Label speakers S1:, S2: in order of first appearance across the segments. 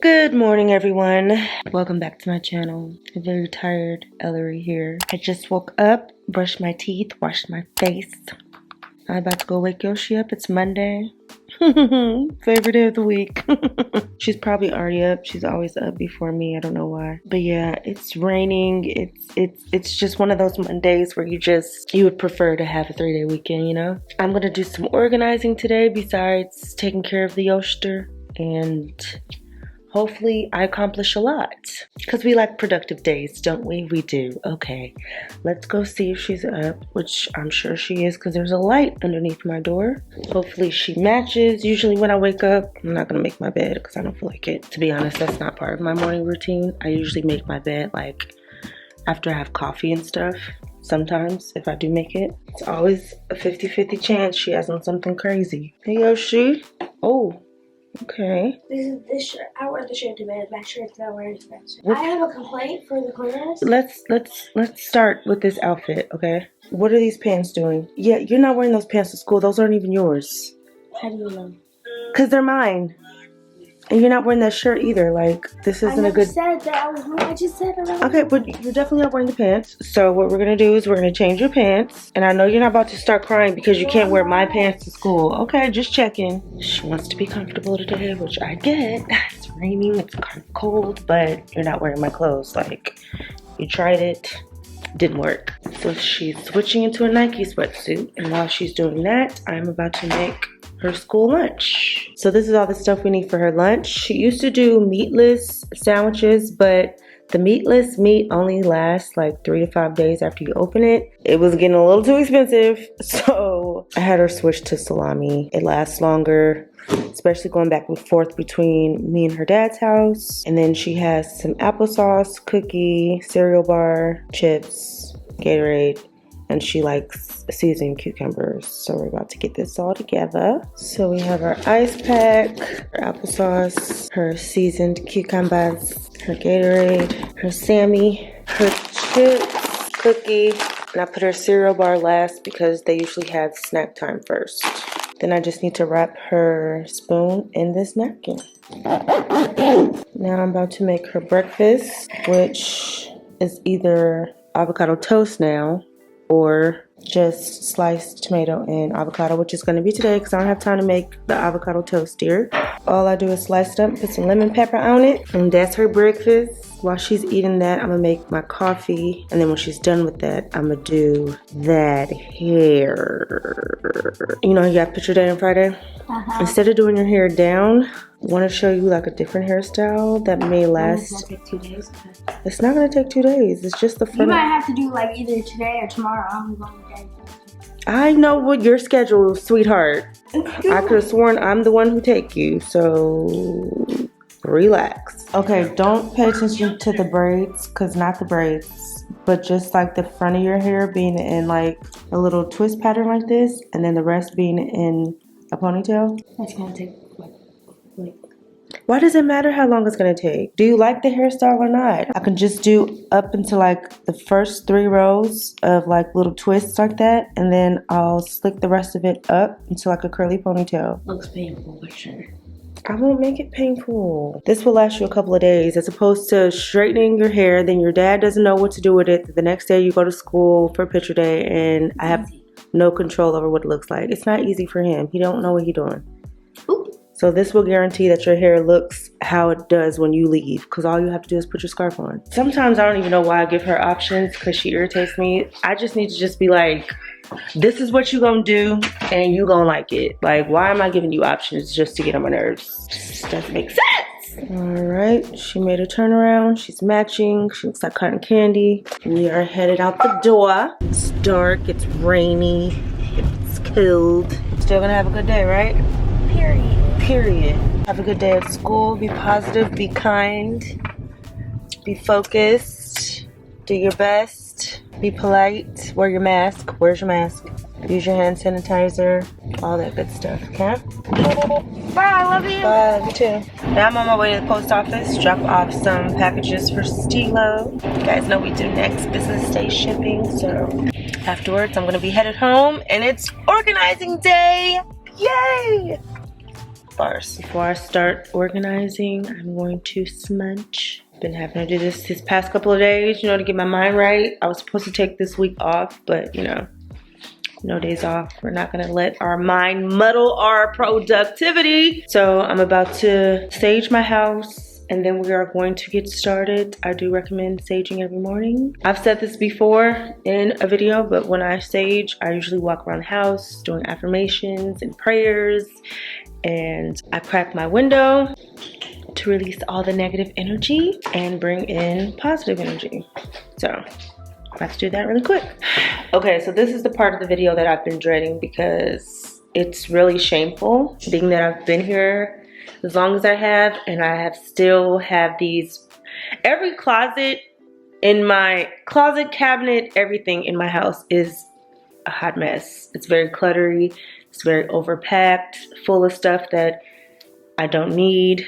S1: Good morning, everyone. Welcome back to my channel. I'm very tired. Ellarie here. I just woke up, brushed my teeth, washed my face. I'm about to go wake Yoshi up. It's Monday. Favorite day of the week. She's probably already up. She's always up before me. I don't know why. But yeah, it's raining. It's just one of those Mondays where you would prefer to have a 3-day weekend, you know? I'm gonna do some organizing today besides taking care of the Yoshter, and hopefully I accomplish a lot, because we like productive days, don't we? We do. Okay, let's go see if she's up, which I'm sure she is because there's a light underneath my door. Hopefully she matches. Usually when I wake up, I'm not gonna make my bed because I don't feel like it. To be honest, that's not part of my morning routine. I usually make my bed like after I have coffee and stuff. Sometimes if I do make it, it's always a 50-50 chance she has on something crazy. Hey Yoshi. Oh, okay.
S2: This shirt. I wear the shirt to bed. My shirt's not wearing to bed. I have a complaint for the cleaners.
S1: Let's start with this outfit, okay? What are these pants doing? Yeah, you're not wearing those pants to school. Those aren't even yours.
S2: How do you know?
S1: Cause they're mine. And you're not wearing that shirt either. Like, this isn't a good.
S2: I said that I was wrong. I just said it.
S1: Okay, but you're definitely not wearing the pants. So what we're gonna do is we're gonna change your pants. And I know you're not about to start crying because you can't wear my pants to school. Okay, just checking. She wants to be comfortable today, which I get. It's raining, it's kind of cold, but you're not wearing my clothes. Like, you tried it, didn't work. So she's switching into a Nike sweatsuit. And while she's doing that, I'm about to make her school lunch. So this is all the stuff we need for her lunch. She used to do meatless sandwiches, but the meatless meat only lasts like 3 to 5 days after you open it. It was getting a little too expensive, so I had her switch to salami. It lasts longer, especially going back and forth between me and her dad's house. And then she has some applesauce, cookie, cereal bar, chips, Gatorade, and she likes seasoned cucumbers. So we're about to get this all together. So we have our ice pack, her applesauce, her seasoned cucumbers, her Gatorade, her Sammy, her chips, cookie, and I put her cereal bar last because they usually have snack time first. Then I just need to wrap her spoon in this napkin. Now I'm about to make her breakfast, which is either avocado toast now, or just sliced tomato and avocado, which is going to be today because I don't have time to make the avocado toast here. All I do is slice it up, put some lemon pepper on it, and that's her breakfast. While she's eating that, I'm going to make my coffee, and then when she's done with that, I'm going to do that hair. You know, you got picture day on Friday? Instead of doing your hair down, I want to show you like a different hairstyle that may last.
S2: It's going to take 2 days.
S1: It's not going to take 2 days. It's just the front.
S2: You might have to do like either today or tomorrow. I'm going to day.
S1: I know what your schedule is, sweetheart. I could have sworn I'm the one who take you, so relax. Okay, don't pay attention to the braids, because not the braids, but just like the front of your hair being in like a little twist pattern like this, and then the rest being in a ponytail.
S2: That's going to take like.
S1: Why does it matter how long it's going to take? Do you like the hairstyle or not? I can just do up into like the first 3 rows of like little twists like that, and then I'll slick the rest of it up into like a curly ponytail.
S2: Looks painful, but sure.
S1: I won't make it painful. This will last you a couple of days, as opposed to straightening your hair, then your dad doesn't know what to do with it. The next day you go to school for picture day and I have no control over what it looks like. It's not easy for him. He don't know what he's doing.
S2: Oop.
S1: So this will guarantee that your hair looks how it does when you leave, because all you have to do is put your scarf on. Sometimes I don't even know why I give her options, because she irritates me. I just need to just be like, this is what you gonna do and you gonna like it. Like, why am I giving you options just to get on my nerves? Just doesn't make sense. All right, she made a turnaround. She's matching. She looks like cotton candy. We are headed out the door. It's dark, it's rainy, it's cold. Still gonna have a good day, right? Period. Have a good day at school. Be positive, be kind, be focused, do your best, be polite, wear your mask. Where's your mask? Use your hand sanitizer, all that good stuff, okay?
S2: Bye, I love you.
S1: Bye, love you too. Now I'm on my way to the post office, drop off some packages for Stilo. You guys know we do next business day shipping, so afterwards I'm gonna be headed home and it's organizing day. Yay! bars. Before I start organizing, I'm going to smudge. Been having to do this past couple of days, you know, to get my mind right. I was supposed to take this week off, but you know, no days off. We're not gonna let our mind muddle our productivity. So I'm about to sage my house and then we are going to get started. I do recommend saging every morning. I've said this before in a video, but when I sage, I usually walk around the house doing affirmations and prayers, and I crack my window to release all the negative energy and bring in positive energy. So let's do that really quick. Okay, so this is the part of the video that I've been dreading because it's really shameful being that I've been here as long as I have, and I still have these, every closet in my closet cabinet, everything in my house is a hot mess. It's very cluttery, it's very overpacked, full of stuff that I don't need,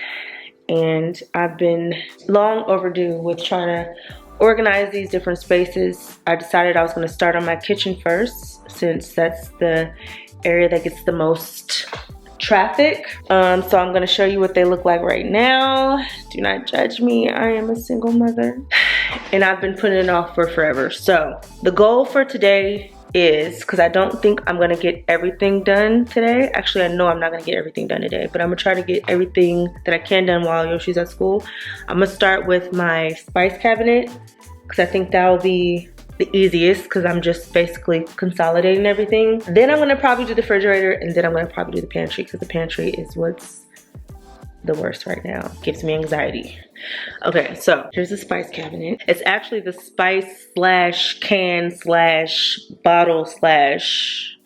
S1: and I've been long overdue with trying to organize these different spaces. I decided I was going to start on my kitchen first, since that's the area that gets the most traffic. So I'm going to show you what they look like right now. Do not judge me, I am a single mother and I've been putting it off for forever. So the goal for today is, because I don't think I'm gonna get everything done today. Actually, I know I'm not gonna get everything done today, but I'm gonna try to get everything that I can done while Yoshi's at school. I'm gonna start with my spice cabinet because I think that'll be the easiest, because I'm just basically consolidating everything. Then I'm gonna probably do the refrigerator, and then I'm gonna probably do the pantry, because the pantry is what's the worst right now. It gives me anxiety. Okay, so here's the spice cabinet. It's actually the spice slash can slash bottle slash.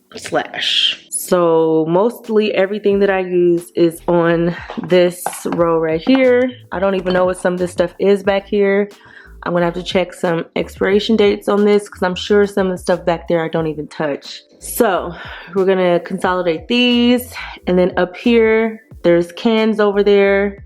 S1: So mostly everything that I use is on this row right here. I don't even know what some of this stuff is back here. I'm gonna have to check some expiration dates on this, because I'm sure some of the stuff back there I don't even touch. So we're gonna consolidate these, and then up here there's cans over there.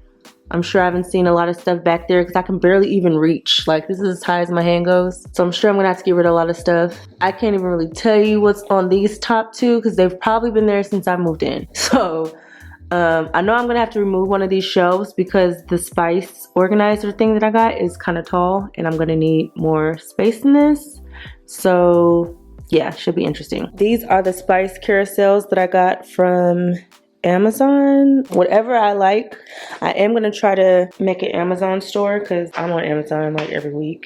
S1: I'm sure I haven't seen a lot of stuff back there because I can barely even reach. Like, this is as high as my hand goes. So I'm sure I'm gonna have to get rid of a lot of stuff. I can't even really tell you what's on these top two because they've probably been there since I moved in. So I know I'm gonna have to remove one of these shelves because the spice organizer thing that I got is kind of tall and I'm gonna need more space in this. So yeah, should be interesting. These are the spice carousels that I got from Amazon. Whatever I like, I am gonna try to make an Amazon store because I'm on Amazon like every week.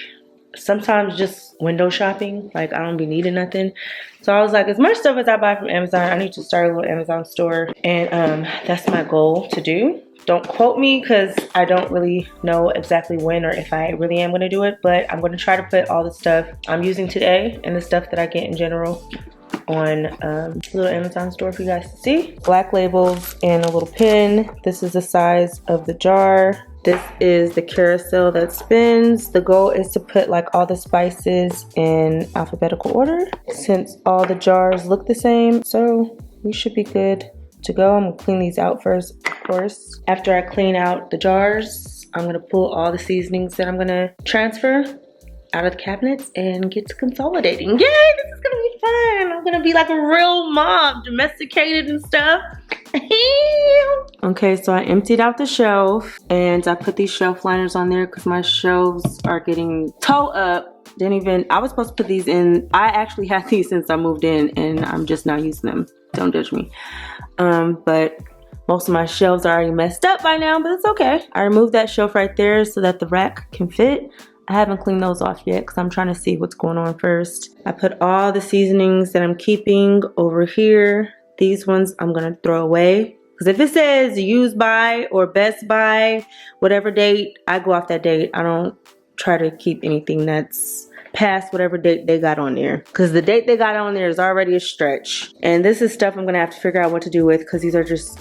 S1: Sometimes just window shopping, like I don't be needing nothing. So I was like, as much stuff as I buy from Amazon, I need to start a little Amazon store, and that's my goal to do. Don't quote me because I don't really know exactly when or if I really am gonna do it, but I'm gonna try to put all the stuff I'm using today and the stuff that I get in general on a little Amazon store for you guys to see. Black labels and a little pin. This is the size of the jar. This is the carousel that spins. The goal is to put like all the spices in alphabetical order since all the jars look the same. So we should be good to go. I'm gonna clean these out first, of course. After I clean out the jars, I'm gonna pull all the seasonings that I'm gonna transfer out of the cabinets and get to consolidating. Yay, this is gonna be fun. I'm gonna be like a real mom, domesticated and stuff. Okay, so I emptied out the shelf and I put these shelf liners on there because my shelves are getting toe up. I was supposed to put these in. I actually had these since I moved in and I'm just now using them. Don't judge me. But most of my shelves are already messed up by now, but it's okay. I removed that shelf right there so that the rack can fit. I haven't cleaned those off yet because I'm trying to see what's going on first. I put all the seasonings that I'm keeping over here. These ones I'm gonna throw away because if it says use by or best by whatever date, I go off that date. I don't try to keep anything that's past whatever date they got on there, because the date they got on there is already a stretch. And this is stuff I'm gonna have to figure out what to do with because these are just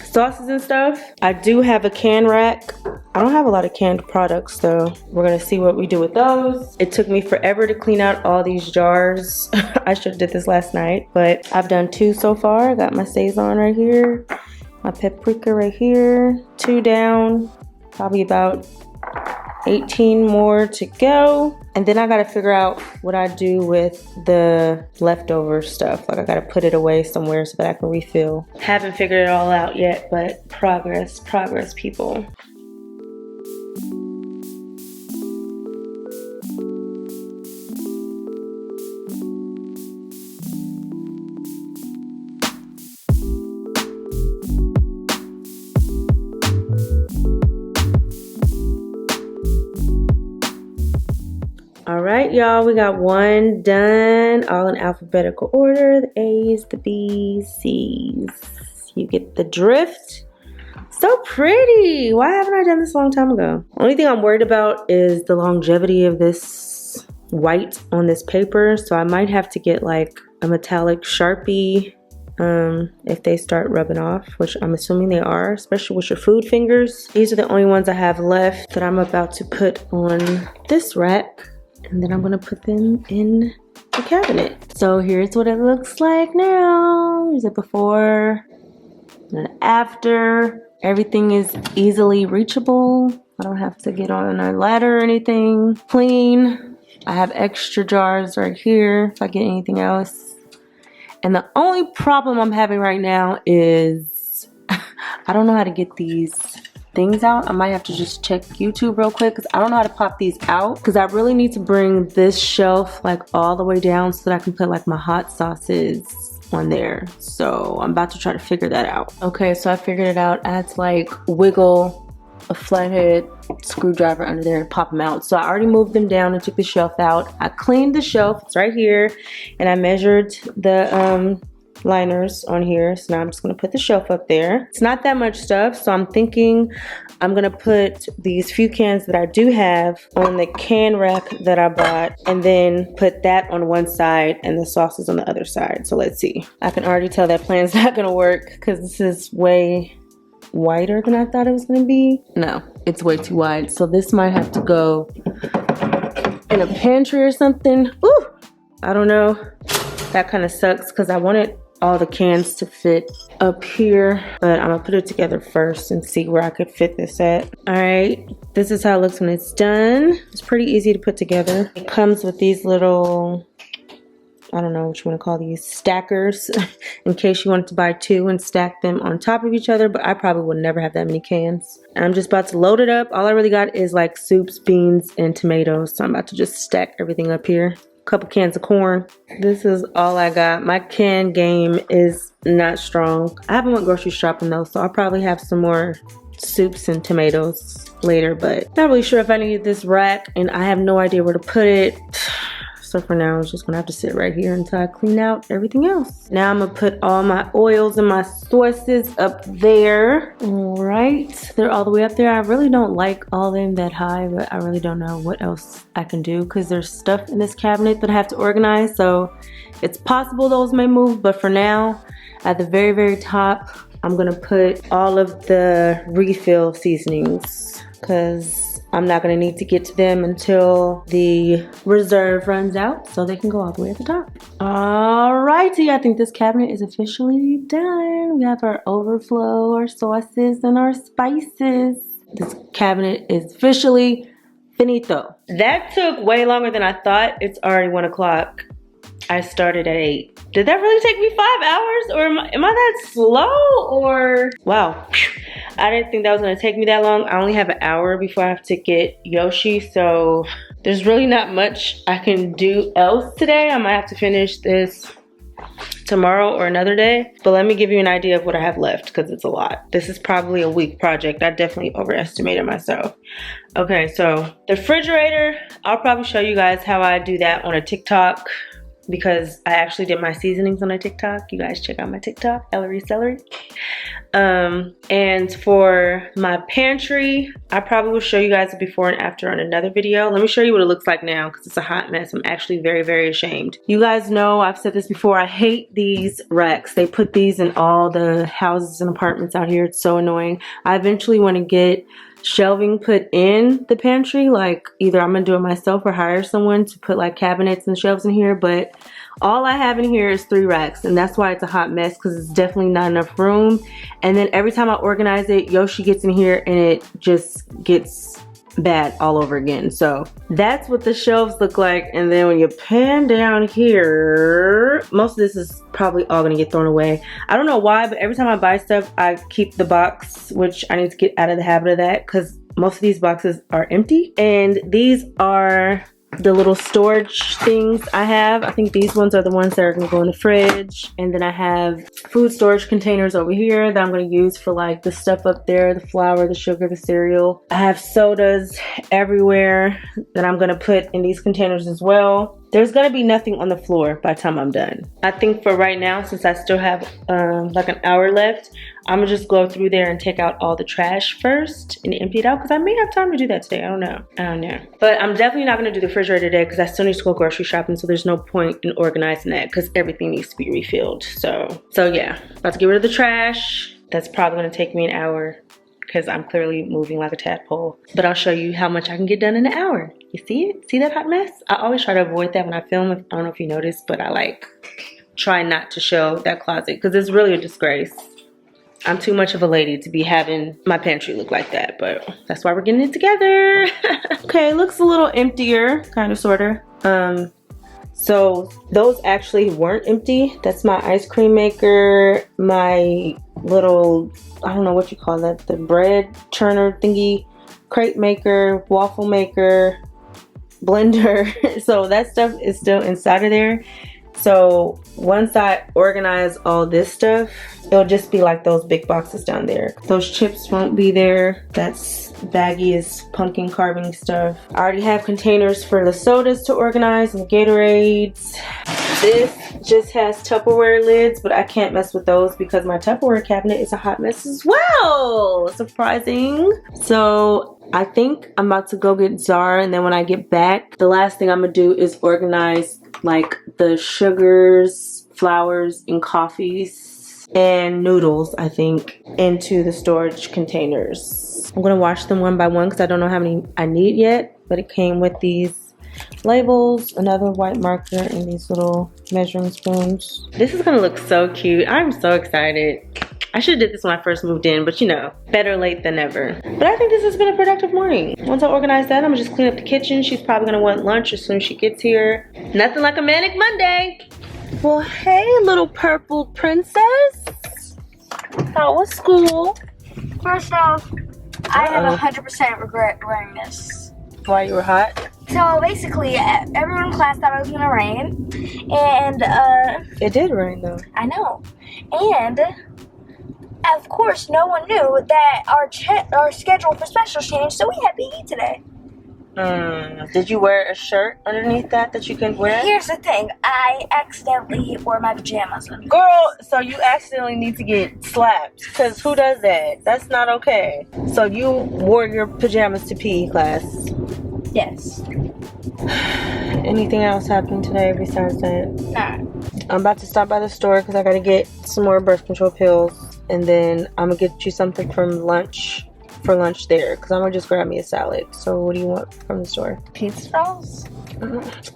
S1: sauces and stuff. I do have a can rack. I don't have a lot of canned products, so we're gonna see what we do with those. It took me forever to clean out all these jars. I should have did this last night, but I've done 2 so far. I got my Saison right here, my paprika right here, 2 down, probably about 18 more to go. And then I gotta figure out what I do with the leftover stuff. Like I gotta put it away somewhere so that I can refill. Haven't figured it all out yet, but progress, people. All right, y'all, we got one done, all in alphabetical order. The A's, the B's, C's. You get the drift. So pretty. Why haven't I done this a long time ago? Only thing I'm worried about is the longevity of this white on this paper. So I might have to get like a metallic Sharpie if they start rubbing off, which I'm assuming they are, especially with your food fingers. These are the only ones I have left that I'm about to put on this rack. And then I'm gonna put them in the cabinet. So here's what it looks like now. Here's it before and after. Everything is easily reachable. I don't have to get on a ladder or anything. Clean. I have extra jars right here if I get anything else. And the only problem I'm having right now is I don't know how to get these things out. I might have to just check YouTube real quick because I don't know how to pop these out, because I really need to bring this shelf like all the way down so that I can put like my hot sauces on there. So I'm about to try to figure that out. Okay, so I figured it out. I had to like wiggle a flathead screwdriver under there and pop them out. So I already moved them down and took the shelf out. I cleaned the shelf, it's right here, and I measured the liners on here. So now I'm just gonna put the shelf up there. It's not that much stuff, so I'm thinking I'm gonna put these few cans that I do have on the can rack that I bought, and then put that on one side and the sauces on the other side. So let's see. I can already tell that plan's not gonna work because this is way wider than I thought it was gonna be. No, it's way too wide. So this might have to go in a pantry or something. Ooh, I don't know. That kind of sucks because I wanted all the cans to fit up here, but I'm gonna put it together first and see where I could fit this at. All right, this is how it looks when it's done. It's pretty easy to put together. It comes with these little, I don't know what you want to call these, stackers, in case you wanted to buy two and stack them on top of each other, but I probably would never have that many cans. And I'm just about to load it up. All I really got is like soups, beans, and tomatoes, so I'm about to just stack everything up here. Couple cans of corn. This is all I got. My can game is not strong. I haven't went grocery shopping though, so I'll probably have some more soups and tomatoes later, but not really sure if I need this rack, and I have no idea where to put it. So for now, I'm just gonna have to sit right here until I clean out everything else. Now I'm gonna put all my oils and my sauces up there. All right, they're all the way up there. I really don't like all of them that high, but I really don't know what else I can do because there's stuff in this cabinet that I have to organize. So it's possible those may move, but for now, at the very, very top, I'm gonna put all of the refill seasonings because I'm not gonna need to get to them until the reserve runs out, so they can go all the way at the top. Alrighty, I think this cabinet is officially done. We have our overflow, our sauces, and our spices. This cabinet is officially finito. That took way longer than I thought. It's already 1 o'clock. I started at 8. Did that really take me 5 hours, or am I that slow, or? Wow, I didn't think that was gonna take me that long. I only have an hour before I have to get Yoshi, so there's really not much I can do else today. I might have to finish this tomorrow or another day, but let me give you an idea of what I have left because it's a lot. This is probably a week project. I definitely overestimated myself. Okay, so the refrigerator, I'll probably show you guys how I do that on a TikTok, because I actually did my seasonings on a TikTok. You guys check out my TikTok, Ellarie Celery. And for my pantry, I probably will show you guys the before and after on another video. Let me show you what it looks like now because it's a hot mess. I'm actually very, very ashamed. You guys know, I've said this before, I hate these racks. They put these in all the houses and apartments out here. It's so annoying. I eventually want to get shelving put in the pantry, like either I'm gonna do it myself or hire someone to put like cabinets and shelves in here, but all I have in here is 3 racks, and that's why it's a hot mess, because it's definitely not enough room. And then every time I organize it, Yoshi gets in here and it just gets bad all over again. So that's what the shelves look like. And then when you pan down here, most of this is probably all gonna get thrown away. I don't know why, but every time I buy stuff, I keep the box, which I need to get out of the habit of that because most of these boxes are empty. And these are the little storage things I have. I think these ones are the ones that are gonna go in the fridge. And then I have food storage containers over here that I'm gonna use for like the stuff up there, the flour, the sugar, the cereal. I have sodas everywhere that I'm gonna put in these containers as well. There's gonna be nothing on the floor by the time I'm done. I think for right now, since I still have like an hour left, I'm gonna just go through there and take out all the trash first and empty it out because I may have time to do that today. I don't know. But I'm definitely not gonna do the refrigerator today because I still need to go grocery shopping, so there's no point in organizing that because everything needs to be refilled. So yeah, about to get rid of the trash. That's probably gonna take me an hour because I'm clearly moving like a tadpole. But I'll show you how much I can get done in an hour. You see it? See that hot mess? I always try to avoid that when I film. I don't know if you noticed, but I like try not to show that closet because it's really a disgrace. I'm too much of a lady to be having my pantry look like that, but that's why we're getting it together. Okay, looks a little emptier, kind of, sorta. So those actually weren't empty. That's my ice cream maker, my little, I don't know what you call that, the bread churner thingy, crepe maker, waffle maker, blender. So that stuff is still inside of there. So once I organize all this stuff, it'll just be like those big boxes down there. Those chips won't be there. That's baggiest pumpkin carving stuff. I already have containers for the sodas to organize and the Gatorades. This just has Tupperware lids, but I can't mess with those because my Tupperware cabinet is a hot mess as well. Surprising. So I think I'm about to go get Zara, and then when I get back, the last thing I'm gonna do is organize like the sugars, flours, and coffees and noodles, I think, into the storage containers. I'm gonna wash them one by one because I don't know how many I need yet, but it came with these labels, another white marker, and these little measuring spoons. This is gonna look so cute. I'm so excited. I should have did this when I first moved in, but you know, better late than never. But I think this has been a productive morning. Once I organize that, I'm gonna just clean up the kitchen. She's probably gonna want lunch as soon as she gets here. Nothing like a manic Monday. Well, hey, little purple princess. How was school?
S2: First off, I have 100% regret wearing this.
S1: Why, you were hot?
S2: So basically, everyone in class thought it was gonna rain, and
S1: it did rain though.
S2: I know, and of course, no one knew that our schedule for specials changed, so we had PE today.
S1: Did you wear a shirt underneath that you can wear?
S2: Here's the thing, I accidentally wore my pajamas.
S1: Girl, so you accidentally need to get slapped, because who does that? That's not okay. So you wore your pajamas to PE class?
S2: Yes.
S1: Anything else happened today besides that?
S2: Nah.
S1: I'm about to stop by the store because I gotta get some more birth control pills, and then I'm gonna get you something from lunch. For lunch there, because I'm gonna just grab me a salad. So what do you want from the store?
S2: Pizza rolls?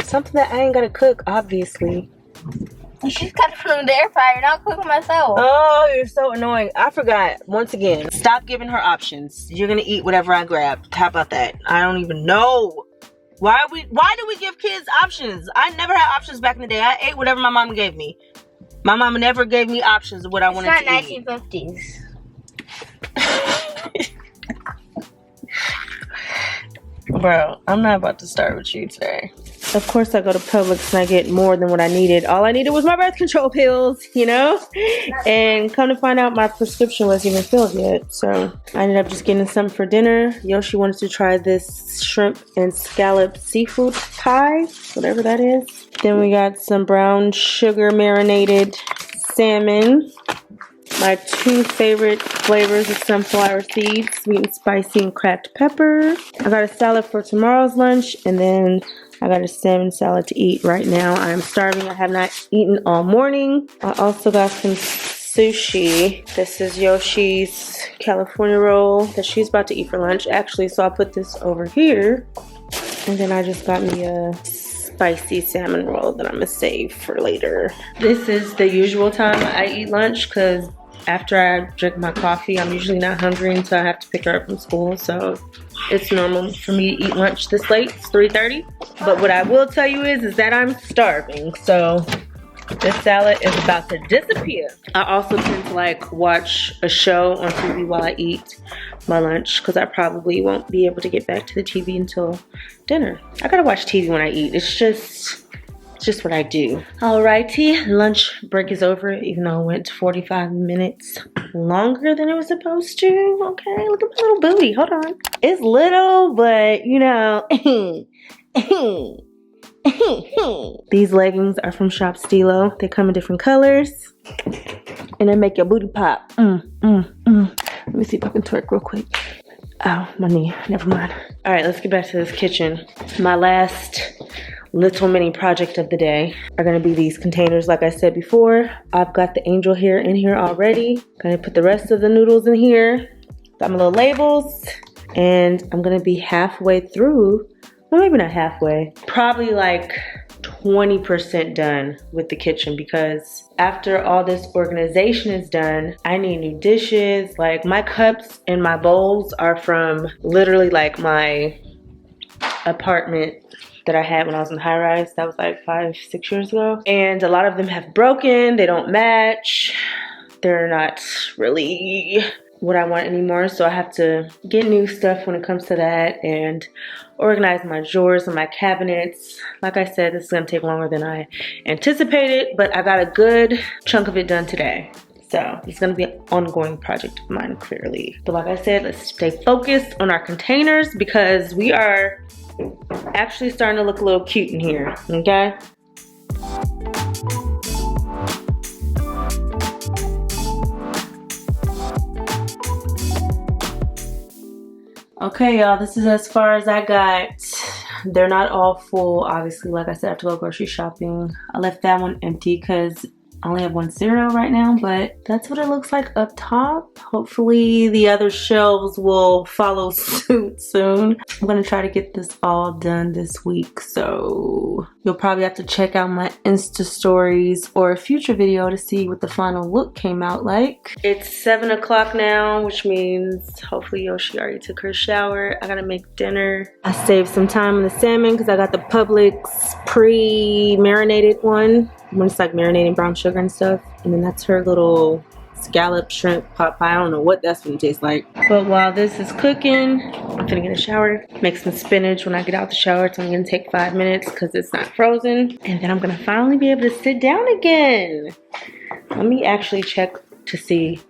S1: Something that I ain't gotta cook, obviously.
S2: You just got it from the air fryer, not cooking myself.
S1: Oh, you're so annoying. I forgot, once again, stop giving her options. You're gonna eat whatever I grab. How about that? I don't even know. Why do we give kids options? I never had options back in the day. I ate whatever my mama gave me. My mama never gave me options of what I wanted to eat.
S2: It's not 1950s.
S1: Bro, I'm not about to start with you today. Of course I go to Publix and I get more than what I needed. All I needed was my birth control pills, you know? And come to find out my prescription wasn't even filled yet. So I ended up just getting some for dinner. Yoshi wanted to try this shrimp and scallop seafood pie, whatever that is. Then we got some brown sugar marinated salmon. My two favorite flavors of sunflower seeds, sweet and spicy and cracked pepper. I got a salad for tomorrow's lunch, and then I got a salmon salad to eat right now. I am starving. I have not eaten all morning. I also got some sushi. This is Yoshi's California roll that she's about to eat for lunch, actually. So I'll put this over here. And then I just got me a spicy salmon roll that I'm gonna save for later. This is the usual time I eat lunch because after I drink my coffee, I'm usually not hungry until I have to pick her up from school. So it's normal for me to eat lunch this late. It's 3:30. But what I will tell you is that I'm starving. So this salad is about to disappear. I also tend to like watch a show on TV while I eat my lunch because I probably won't be able to get back to the TV until dinner. I gotta watch TV when I eat. It's just what I do. Alrighty, lunch break is over, even though it went 45 minutes longer than it was supposed to. Okay, look at my little booty. Hold on. It's little, but you know. These leggings are from Shop Stilo. They come in different colors and they make your booty pop. Let me see if I can twerk real quick. Ow, my knee. Never mind. All right, let's get back to this kitchen. My last little mini project of the day are gonna be these containers. Like I said before, I've got the angel hair in here already. Gonna put the rest of the noodles in here. Got my little labels, and I'm gonna be halfway through. Well, maybe not halfway, probably like 20% done with the kitchen, because after all this organization is done, I need new dishes. Like my cups and my bowls are from literally like my apartment that I had when I was in high rise. That was like 5-6 years ago. And a lot of them have broken, they don't match. They're not really what I want anymore. So I have to get new stuff when it comes to that and organize my drawers and my cabinets. Like I said, this is gonna take longer than I anticipated, but I got a good chunk of it done today. So it's gonna be an ongoing project of mine, clearly. But like I said, let's stay focused on our containers because we are actually starting to look a little cute in here, okay? Okay, y'all, this is as far as I got. They're not all full, obviously. Like I said, I have to go grocery shopping. I left that one empty because I only have one cereal right now, but that's what it looks like up top. Hopefully the other shelves will follow suit soon. I'm gonna try to get this all done this week, so you'll probably have to check out my Insta stories or a future video to see what the final look came out like. It's 7 o'clock now, which means hopefully Yoshi already took her shower. I gotta make dinner. I saved some time on the salmon because I got the Publix pre-marinated one. When it's like marinating brown sugar and stuff. And then that's her little scallop shrimp pot pie. I don't know what that's gonna taste like. But while this is cooking, I'm gonna get a shower, make some spinach when I get out the shower. It's only gonna take 5 minutes because it's not frozen. And then I'm gonna finally be able to sit down again. Let me actually check to see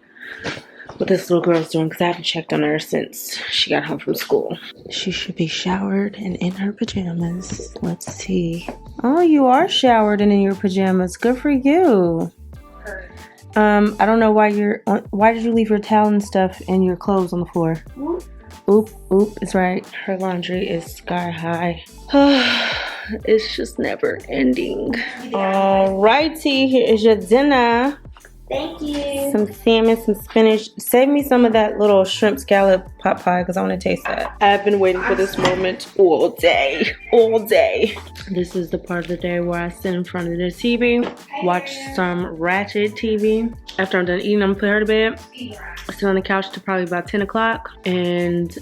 S1: what this little girl's doing because I haven't checked on her since she got home from school. She should be showered and in her pajamas. Let's see. Oh, you are showered and in your pajamas. Good for you. I don't know why why did you leave your towel and stuff and your clothes on the floor? Oop, it's right. Her laundry is sky high. It's just never ending. Alrighty, here is your dinner.
S2: Thank you.
S1: Some salmon, some spinach. Save me some of that little shrimp scallop pot pie because I want to taste that. I've been waiting for this moment all day. This is the part of the day where I sit in front of the TV, watch some ratchet TV. After I'm done eating, I'm gonna put her to bed. I sit on the couch till probably about 10 o'clock and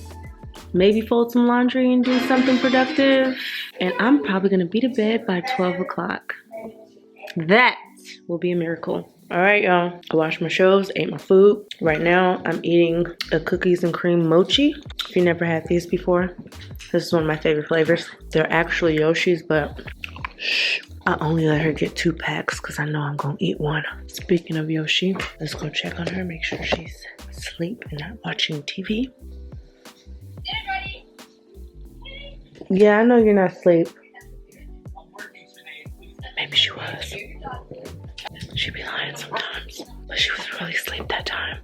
S1: maybe fold some laundry and do something productive. And I'm probably gonna be to bed by 12 o'clock. That will be a miracle. All right, y'all. I washed my shelves, ate my food. Right now, I'm eating a cookies and cream mochi. If you never had these before, this is one of my favorite flavors. They're actually Yoshi's, but shh, I only let her get 2 packs because I know I'm gonna eat one. Speaking of Yoshi, let's go check on her, make sure she's asleep and not watching TV. Yeah, I know you're not asleep. Maybe she was. She'd be lying sometimes, but she was really asleep that time.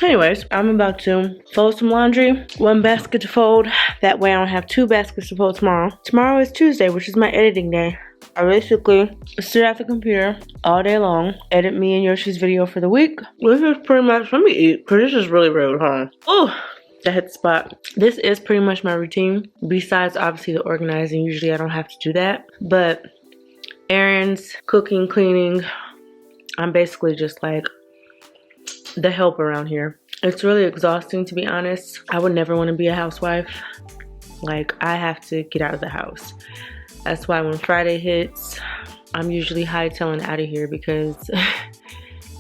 S1: Anyways, I'm about to fold some laundry. 1 basket to fold. That way I don't have 2 baskets to fold tomorrow. Tomorrow is Tuesday, which is my editing day. I basically sit at the computer all day long, edit me and Yoshi's video for the week. This is pretty much, let me eat, because this is really rude, huh? Oh, that hit the spot. This is pretty much my routine. Besides, obviously, the organizing. Usually I don't have to do that. But errands, cooking, cleaning, I'm basically just like the help around here. It's really exhausting, to be honest. I would never want to be a housewife. Like, I have to get out of the house. That's why when Friday hits, I'm usually hightailing out of here because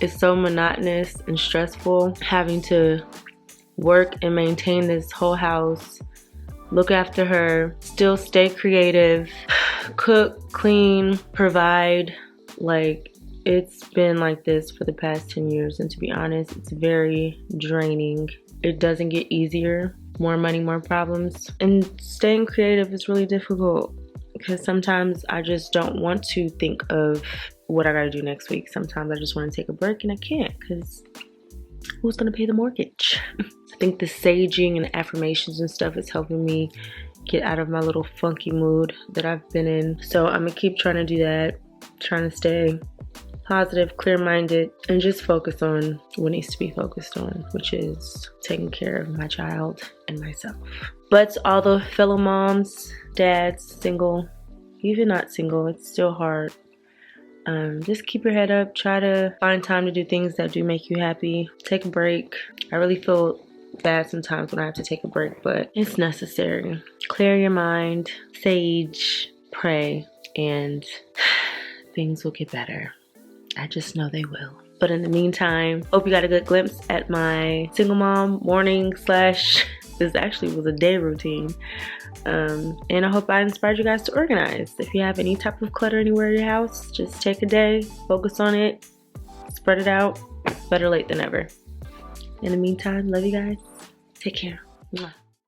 S1: it's so monotonous and stressful having to work and maintain this whole house, look after her, still stay creative, cook, clean, provide. Like, it's been like this for the past 10 years, and to be honest, it's very draining. It doesn't get easier. More money, more problems. And staying creative is really difficult because sometimes I just don't want to think of what I gotta do next week. Sometimes I just want to take a break and I can't because who's gonna pay the mortgage? I think the saging and the affirmations and stuff is helping me get out of my little funky mood that I've been in. So I'm gonna keep trying to do that, trying to stay positive, clear-minded, and just focus on what needs to be focused on, which is taking care of my child and myself. But to all the fellow moms, dads, single, even not single, it's still hard. Just keep your head up. Try to find time to do things that do make you happy. Take a break. I really feel bad sometimes when I have to take a break, but it's necessary. Clear your mind, sage, pray, and things will get better. I just know they will. But in the meantime, hope you got a good glimpse at my single mom morning / this actually was a day routine. And I hope I inspired you guys to organize. If you have any type of clutter anywhere in your house, just take a day, focus on it, spread it out. Better late than ever. In the meantime, love you guys. Take care. Mwah.